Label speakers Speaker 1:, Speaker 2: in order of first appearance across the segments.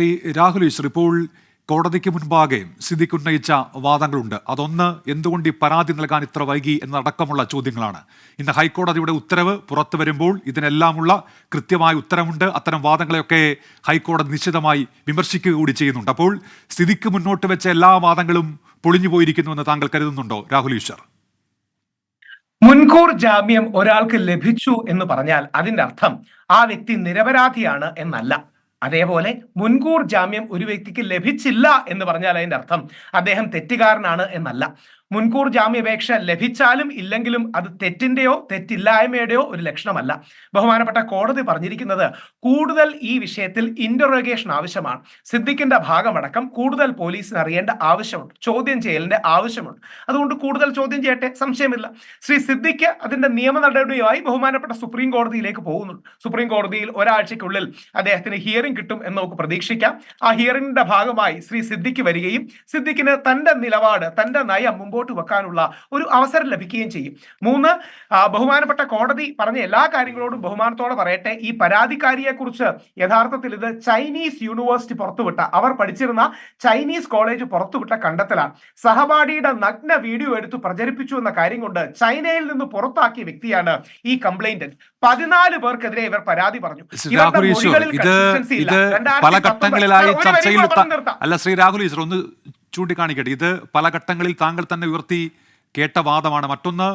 Speaker 1: ഈ രാഹുൽ ഈശ്വർ ഇപ്പോൾ കോടതിക്ക് മുൻപാകെ സിദ്ദിഖ് ഉന്നയിച്ച വാദങ്ങളുണ്ട്. അതൊന്ന്, എന്തുകൊണ്ട് ഈ പരാതി നൽകാൻ ഇത്ര വൈകി എന്നടക്കമുള്ള ചോദ്യങ്ങളാണ്. ഇന്ന് ഹൈക്കോടതിയുടെ ഉത്തരവ് പുറത്തു വരുമ്പോൾ ഇതിനെല്ലാമുള്ള കൃത്യമായ ഉത്തരമുണ്ട്. അത്തരം വാദങ്ങളെയൊക്കെ ഹൈക്കോടതി നിശ്ചിതമായി വിമർശിക്കുക കൂടി ചെയ്യുന്നുണ്ട്. അപ്പോൾ സിദ്ദിഖ് മുന്നോട്ട് വെച്ച എല്ലാ വാദങ്ങളും പൊളിഞ്ഞു പോയിരിക്കുന്നുവെന്ന് താങ്കൾ കരുതുന്നുണ്ടോ രാഹുൽ ഈശ്വർ?
Speaker 2: മുൻകൂർ ജാമ്യം ഒരാൾക്ക് ലഭിച്ചു എന്ന് പറഞ്ഞാൽ അതിന്റെ അർത്ഥം ആ വ്യക്തി നിരപരാധിയാണ് എന്നല്ല. അതേപോലെ മുൻകൂർ ജാമ്യം ഒരു വ്യക്തിക്ക് ലഭിച്ചില്ല എന്ന് പറഞ്ഞാൽ അതിന്റെ അർത്ഥം അദ്ദേഹം തെറ്റുകാരനാണ് എന്നല്ല. മുൻകൂർ ജാമ്യാപേക്ഷ ലഭിച്ചാലും ഇല്ലെങ്കിലും അത് തെറ്റിന്റെയോ തെറ്റില്ലായ്മയുടെയോ ഒരു ലക്ഷണമല്ല. ബഹുമാനപ്പെട്ട കോടതി പറഞ്ഞിരിക്കുന്നത് കൂടുതൽ ഈ വിഷയത്തിൽ ഇന്ററോഗേഷൻ ആവശ്യമാണ്. സിദ്ദിഖിന്റെ ഭാഗമടക്കം കൂടുതൽ പോലീസിന് അറിയേണ്ട ആവശ്യമുണ്ട്, ചോദ്യം ചെയ്യലിന്റെ ആവശ്യമുണ്ട്. അതുകൊണ്ട് കൂടുതൽ ചോദ്യം ചെയ്യട്ടെ, സംശയമില്ല. ശ്രീ സിദ്ദിഖ് അതിന്റെ നിയമ നടപടിയുമായി ബഹുമാനപ്പെട്ട സുപ്രീം കോടതിയിലേക്ക് പോകുന്നുണ്ട്. സുപ്രീം കോടതിയിൽ ഒരാഴ്ചയ്ക്കുള്ളിൽ അദ്ദേഹത്തിന് ഹിയറിംഗ് കിട്ടും എന്ന് നമുക്ക് പ്രതീക്ഷിക്കാം. ആ ഹിയറിംഗിന്റെ ഭാഗമായി ശ്രീ സിദ്ദിഖ് വരികയും സിദ്ദിഖിന് തന്റെ നിലപാട്, തന്റെ നയം മുമ്പോട്ട് വെക്കാനുള്ള ഒരു അവസരം ലഭിക്കുകയും ചെയ്യും. 3, ബഹുമാനപ്പെട്ട കോടതി പറഞ്ഞ എല്ലാ കാര്യങ്ങളോടും ബഹുമാനത്തോടെ പറയട്ടെ. ഈ പരാതിക്കാരിയെ കുറിച്ച് യഥാർത്ഥത്തിൽ ഇത് ചൈനീസ് യൂണിവേഴ്സിറ്റി പുറത്തുവിട്ട, അവർ പഠിച്ചിരുന്ന ചൈനീസ് കോളേജ് പുറത്തുവിട്ട കണ്ടെത്തലാണ്. സഹപാഠിയുടെ നഗ്ന വീഡിയോ എടുത്ത് പ്രചരിപ്പിച്ചു എന്ന കാര്യം കൊണ്ട് ചൈനയിൽ നിന്ന് പുറത്താക്കിയ വ്യക്തിയാണ് ഈ കംപ്ലൈന്റന്റ്. 14 പേർക്കെതിരെ ഇവർ പരാതി പറഞ്ഞു.
Speaker 1: പല ഘട്ടങ്ങളിലായി ചർച്ചയിൽ അല്ല ശ്രീ രാഹുൽ ഈശ്വർ ഒന്ന് ചൂണ്ടിക്കാണിക്കട്ടെ. ഇത് പല ഘട്ടങ്ങളിൽ താങ്കൾ തന്നെ ഉയർത്തി കേട്ട വാദമാണ്. മറ്റൊന്ന്,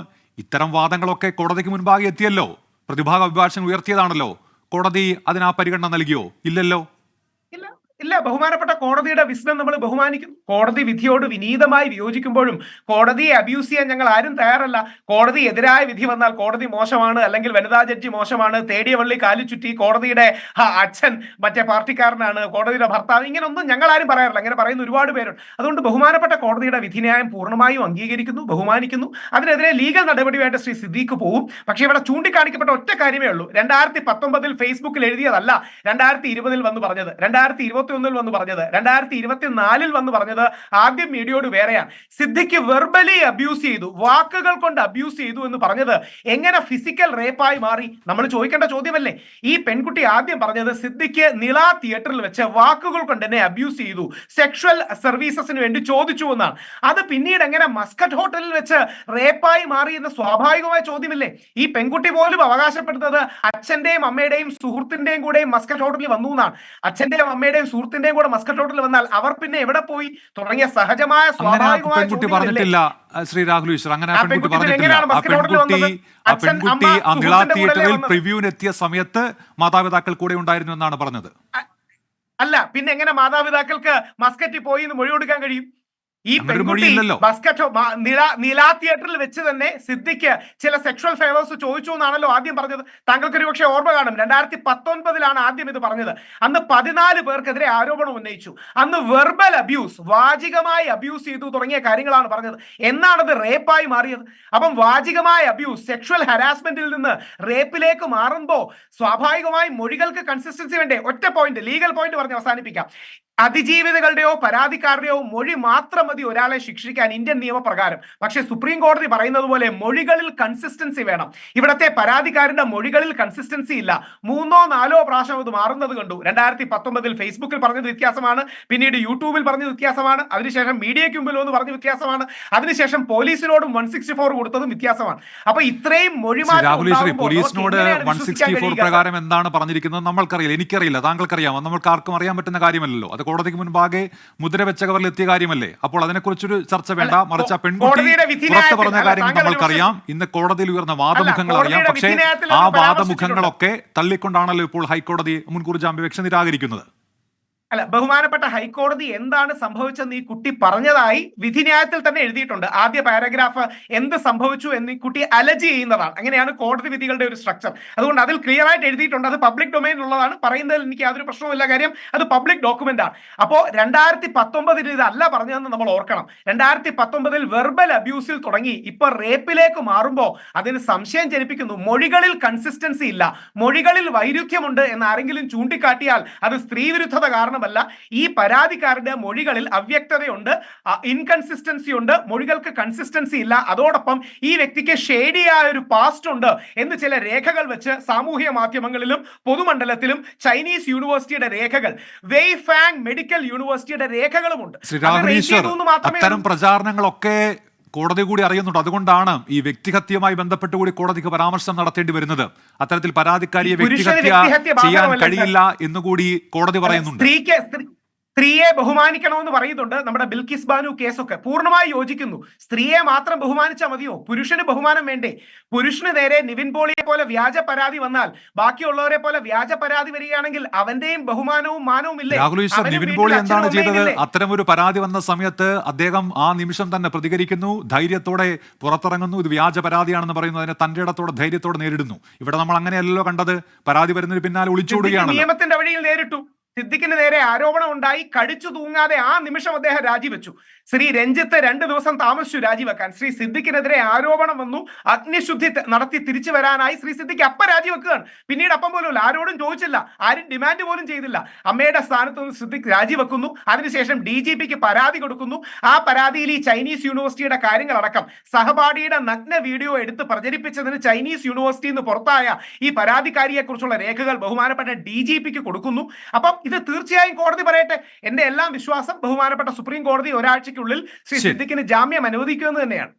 Speaker 1: ഇത്തരം വാദങ്ങളൊക്കെ കോടതിക്ക് മുൻപാകെ എത്തിയല്ലോ. പ്രതിഭാഗ അഭിഭാഷകൻ ഉയർത്തിയതാണല്ലോ. കോടതി അതിനാ പരിഗണന നൽകിയോ? ഇല്ലല്ലോ.
Speaker 2: ഇല്ല, ബഹുമാനപ്പെട്ട കോടതിയുടെ വിസ്ഡം നമ്മൾ ബഹുമാനിക്കുന്നു. കോടതി വിധിയോട് വിനീതമായി വിയോജിക്കുമ്പോഴും കോടതിയെ അബ്യൂസ് ചെയ്യാൻ ഞങ്ങൾ ആരും തയ്യാറല്ല. കോടതി എതിരായ വിധി വന്നാൽ കോടതി മോശമാണ്, അല്ലെങ്കിൽ വനിതാ ജഡ്ജി മോശമാണ്, തേടിയ വള്ളി കാലി ചുറ്റി, കോടതിയുടെ അച്ഛൻ മറ്റേ പാർട്ടിക്കാരനാണ്, കോടതിയുടെ ഭർത്താവ്, ഇങ്ങനൊന്നും ഞങ്ങൾ ആരും പറയാറില്ല. അങ്ങനെ പറയുന്ന ഒരുപാട് പേരുണ്ട്. അതുകൊണ്ട് ബഹുമാനപ്പെട്ട കോടതിയുടെ വിധിന്യായം പൂർണ്ണമായും അംഗീകരിക്കുന്നു, ബഹുമാനിക്കുന്നു. അതിനെതിരെ ലീഗൽ നടപടിയായിട്ട് ശ്രീ സിദ്ദീഖ് പോവും. പക്ഷേ ഇവിടെ ചൂണ്ടിക്കാണിക്കപ്പെട്ട ഒറ്റ കാര്യമേ ഉള്ളൂ. 2019 ഫേസ്ബുക്കിൽ എഴുതിയതല്ല 2020 വന്ന് പറഞ്ഞത്, 2021 വന്ന് പറഞ്ഞത്, 2024 വന്ന് പറഞ്ഞത്. ആദ്യം മീഡിയയോട് വേറെയാണ്. സിദ്ദിഖ് വെർബലി അബ്യൂസ് ചെയ്തു, വാക്കുകൾ കൊണ്ട് അബ്യൂസ് ചെയ്തു എന്ന് പറഞ്ഞത് എങ്ങനെ ഫിസിക്കൽ റേപ്പായി മാറി? നമ്മൾ ചോദിക്കേണ്ട ചോദ്യമല്ലേ. ഈ പെൺകുട്ടി ആദ്യം പറഞ്ഞത് സിദ്ദിഖ് നിള തിയേറ്ററിൽ വെച്ച് വാക്കുകൾ കൊണ്ട് എന്നെ അബ്യൂസ് ചെയ്തു, സെക്ഷൽ സർവീസസിന് വേണ്ടി ചോദിച്ചു എന്നാണ്. അത് പിന്നീട് എങ്ങനെ മസ്കറ്റ് ഹോട്ടലിൽ വെച്ച് റേപ്പായി മാറി എന്ന സ്വാഭാവികമായ ചോദ്യമല്ലേ. ഈ പെൺകുട്ടി പോലും അവകാശപ്പെടുന്നത് അച്ഛന്റെയും അമ്മയുടെയും സുഹൃത്തിന്റെയും കൂടെയും മസ്കറ്റ് ഹോട്ടലിൽ വന്നു എന്നാണ്. അച്ഛന്റെയും അമ്മയുടെയും സുഹൃത്തിന്റെയും കൂടെ മസ്കറ്റ് ഹോട്ടലിൽ വന്നാൽ അവർ പിന്നെ എവിടെ പോയി തുടങ്ങിയ സഹജമായ സ്വാഭാവികമായ
Speaker 1: പെൺകുട്ടി പറഞ്ഞിട്ടില്ല ശ്രീ രാഹുൽ ഈശ്വർ. അങ്ങനെ പെൺകുട്ടി പറഞ്ഞിട്ടില്ല. ആ പെൺകുട്ടി ആ നിള തിയേറ്ററിൽ പ്രിവ്യൂവിനെത്തിയ സമയത്ത് മാതാപിതാക്കൾ കൂടെ ഉണ്ടായിരുന്നു എന്നാണ് പറഞ്ഞത്.
Speaker 2: അല്ല, പിന്നെ എങ്ങനെ മാതാപിതാക്കൾക്ക് മസ്കറ്റിൽ പോയി എന്ന് മൊഴി കൊടുക്കാൻ കഴിയും? ഈ പെൺകുട്ടി നില തിയേറ്ററിൽ വെച്ച് തന്നെ സിദ്ദിഖ് ചില സെക്ഷൽ ഫേവേഴ്സ് ചോദിച്ചു എന്നാണല്ലോ ആദ്യം പറഞ്ഞത്. താങ്കൾക്ക് ഒരു പക്ഷേ ഓർമ്മ കാണും, 2019 ആദ്യം ഇത് പറഞ്ഞത്. അന്ന് 14 പേർക്കെതിരെ ആരോപണം ഉന്നയിച്ചു. അന്ന് വെർബൽ അബ്യൂസ്, വാചികമായി അബ്യൂസ് ചെയ്തു തുടങ്ങിയ കാര്യങ്ങളാണ് പറഞ്ഞത്. എന്നാണത് റേപ്പായി മാറിയത്? അപ്പം വാചികമായ അബ്യൂസ്, സെക്ഷൽ ഹരാസ്മെന്റിൽ നിന്ന് റേപ്പിലേക്ക് മാറുമ്പോൾ സ്വാഭാവികമായും മൊഴികൾക്ക് കൺസിസ്റ്റൻസി വേണ്ടേ? ഒറ്റ പോയിന്റ്, ലീഗൽ പോയിന്റ് പറഞ്ഞ് അവസാനിപ്പിക്കാം. അതിജീവിതകളുടെയോ പരാതിക്കാരുടെയോ മൊഴി മാത്രം മതി ഒരാളെ ശിക്ഷിക്കാൻ ഇന്ത്യൻ നിയമപ്രകാരം. പക്ഷെ സുപ്രീം കോടതി പറയുന്നത് പോലെ മൊഴികളിൽ കൺസിസ്റ്റൻസി വേണം. ഇവിടത്തെ പരാതിക്കാരന്റെ മൊഴികളിൽ കൺസിസ്റ്റൻസി ഇല്ല. 3ഓ 4ഓ പ്രാവശ്യം ഇത് മാറുന്നത് കണ്ടു. 2019 ഫേസ്ബുക്കിൽ പറഞ്ഞത് വ്യത്യാസമാണ്, പിന്നീട് യൂട്യൂബിൽ പറഞ്ഞത് വ്യത്യാസമാണ്, അതിനുശേഷം മീഡിയയ്ക്ക് മുമ്പിൽ ഒന്ന് പറഞ്ഞ വ്യത്യാസമാണ്, അതിനുശേഷം പോലീസിനോടും 164 കൊടുത്തതും വ്യത്യാസമാണ്. അപ്പൊ ഇത്രയും
Speaker 1: പോലീസിനോട് 164 പ്രകാരം എന്താണ് പറഞ്ഞിരിക്കുന്നത് നമ്മൾക്കറിയില്ല, എനിക്കറിയില്ല, താങ്കൾക്കറിയാമോ? നമ്മൾക്ക് ആർക്കും അറിയാൻ പറ്റുന്ന കാര്യമല്ലല്ലോ. അത് കോടതിക്ക് മുൻപാകെ മുദ്ര വെച്ച കവറിൽ എത്തിയ കാര്യമല്ലേ. അപ്പോൾ അതിനെക്കുറിച്ചൊരു ചർച്ച വേണ്ട. മറിച്ച് ആ പെൺകുട്ടി പുറത്ത് പറഞ്ഞ കാര്യങ്ങൾ നമ്മൾക്കറിയാം, ഇന്ന് കോടതിയിൽ ഉയർന്ന വാദമുഖങ്ങൾ അറിയാം. പക്ഷേ ആ വാദമുഖങ്ങളൊക്കെ തള്ളിക്കൊണ്ടാണല്ലോ ഇപ്പോൾ ഹൈക്കോടതി മുൻകൂർ ജാമ്യാപേക്ഷ നിരാകരിക്കുന്നത്.
Speaker 2: അല്ല, ബഹുമാനപ്പെട്ട ഹൈക്കോടതി എന്താണ് സംഭവിച്ചെന്ന് ഈ കുട്ടി പറഞ്ഞതായി വിധിന്യായത്തിൽ തന്നെ എഴുതിയിട്ടുണ്ട്. ആദ്യ പാരഗ്രാഫ് എന്ത് സംഭവിച്ചു എന്ന് ഈ കുട്ടി അലജ് ചെയ്യുന്നതാണ്. അങ്ങനെയാണ് കോടതി വിധികളുടെ ഒരു സ്ട്രക്ചർ. അതുകൊണ്ട് അതിൽ ക്ലിയർ ആയിട്ട് എഴുതിയിട്ടുണ്ട്. അത് പബ്ലിക് ഡൊമൈൻ ഉള്ളതാണ്. പറയുന്നതിൽ എനിക്ക് യാതൊരു പ്രശ്നവുമില്ല. കാര്യം അത് പബ്ലിക് ഡോക്യുമെന്റ് ആണ്. അപ്പോൾ 2019 ഇതല്ല പറഞ്ഞതെന്ന് നമ്മൾ ഓർക്കണം. 2019 വെർബൽ അബ്യൂസിൽ തുടങ്ങി ഇപ്പൊ റേപ്പിലേക്ക് മാറുമ്പോൾ അതിന് സംശയം ജനിപ്പിക്കുന്നു. മൊഴികളിൽ കൺസിസ്റ്റൻസി ഇല്ല, മൊഴികളിൽ വൈരുദ്ധ്യമുണ്ട് എന്ന് ആരെങ്കിലും ചൂണ്ടിക്കാട്ടിയാൽ അത് സ്ത്രീവിരുദ്ധത കാരണം മാത്രമല്ല ഈ പരാതിക്കാരുടെ മൊഴികളിൽ അവ്യക്തതയുണ്ട്, ഇൻകൺസിസ്റ്റൻസി ഉണ്ട്, മൊഴികൾക്ക് കൺസിസ്റ്റൻസി ഇല്ല. അതോടൊപ്പം ഈ വ്യക്തിക്ക് ഷേഡിയായ ഒരു പാസ്റ്റ് ഉണ്ട് എന്ന് ചില രേഖകൾ വെച്ച് സാമൂഹ്യ മാധ്യമങ്ങളിലും പൊതുമണ്ഡലത്തിലും ചൈനീസ് യൂണിവേഴ്സിറ്റിയുടെ രേഖകൾ, വെയ്ഫാങ് മെഡിക്കൽ യൂണിവേഴ്സിറ്റിയുടെ രേഖകളുമുണ്ട്.
Speaker 1: ശ്രീ രാഘവൻ ഈശ്വർ, അത്തരം പ്രചാരണങ്ങളൊക്കെ കോടതി കൂടി അറിയുന്നുണ്ട്. അതുകൊണ്ടാണ് ഈ വ്യക്തിഹത്യയുമായി ബന്ധപ്പെട്ട് കൂടി കോടതിക്ക് പരാമർശം നടത്തേണ്ടി വരുന്നത്. അത്തരത്തിൽ പരാതിക്കാരിയെ വ്യക്തിഹത്യ ചെയ്യാൻ കഴിയില്ല എന്നുകൂടി കോടതി പറയുന്നുണ്ട്.
Speaker 2: സ്ത്രീയെ ബഹുമാനിക്കണമെന്ന് പറയുന്നുണ്ട്. നമ്മുടെ ബിൽക്കിസ് ബാനു കേസൊക്കെ പൂർണ്ണമായി യോജിക്കുന്നു. സ്ത്രീയെ മാത്രം ബഹുമാനിച്ചാൽ മതിയോ? പുരുഷന് ബഹുമാനം വേണ്ടേ? പുരുഷന് നേരെ നിവിൻ പോളിയെ പോലെ വ്യാജ പരാതി വന്നാൽ, ബാക്കിയുള്ളവരെ പോലെ വ്യാജ പരാതി വരികയാണെങ്കിൽ അവന്റെയും ബഹുമാനവും മാനവും ഇല്ലേ?
Speaker 1: രാഹുൽ ഈശ്വർ, നിവിൻ പോളി എന്താണ് ചെയ്തത്? അത്തരം ഒരു പരാതി വന്ന സമയത്ത് അദ്ദേഹം ആ നിമിഷം തന്നെ പ്രതികരിക്കുന്നു, ധൈര്യത്തോടെ പുറത്തിറങ്ങുന്നു. ഇത് വ്യാജ പരാതിയാണെന്ന് പറയുന്നു, അതിനെ തന്റെ ഇടത്തോടെ ധൈര്യത്തോടെ നേരിടുന്നു. ഇവിടെ നമ്മൾ അങ്ങനെയല്ലോ കണ്ടത്. പരാതി വരുന്നതിന് പിന്നാലെ ഒളിച്ചോടുകയാണ്.
Speaker 2: നിയമത്തിന്റെ വഴിയിൽ നേരിട്ടു. സിദ്ദിഖിന് നേരെ ആരോപണം ഉണ്ടായി, കടിച്ചു തൂങ്ങാതെ ആ നിമിഷം അദ്ദേഹം രാജിവെച്ചു. ശ്രീ രഞ്ജിത്ത് 2 ദിവസം താമസിച്ചു രാജിവെക്കാൻ. ശ്രീ സിദ്ദിഖിനെതിരെ ആരോപണം വന്നു, അഗ്നിശുദ്ധി നടത്തി തിരിച്ചു വരാനായി ശ്രീ സിദ്ദിഖ് അപ്പം രാജിവെക്കുകയാണ്. പിന്നീട് അപ്പം പോലും ആരോടും ചോദിച്ചില്ല, ആരും ഡിമാൻഡ് പോലും ചെയ്തില്ല. അമ്മയുടെ സ്ഥാനത്ത് നിന്ന് സിദ്ദിഖ് രാജിവെക്കുന്നു. അതിനുശേഷം DGPക്ക് പരാതി കൊടുക്കുന്നു. ആ പരാതിയിൽ ഈ ചൈനീസ് യൂണിവേഴ്സിറ്റിയുടെ കാര്യങ്ങളടക്കം, സഹപാഠിയുടെ നഗ്ന വീഡിയോ എടുത്ത് പ്രചരിപ്പിച്ചതിന് ചൈനീസ് യൂണിവേഴ്സിറ്റിയിൽ നിന്ന് പുറത്തായ ഈ പരാതിക്കാരിയെ കുറിച്ചുള്ള രേഖകൾ ബഹുമാനപ്പെട്ട DGPക്ക് കൊടുക്കുന്നു. അപ്പം ഇത് തീർച്ചയായും കോടതി പറയട്ടെ. എന്റെ എല്ലാം വിശ്വാസം ബഹുമാനപ്പെട്ട സുപ്രീം കോടതി ഒരാഴ്ചയ്ക്കുള്ളിൽ ശ്രീ സിദ്ദിഖിന് ജാമ്യം അനുവദിക്കുമെന്ന് തന്നെയാണ്.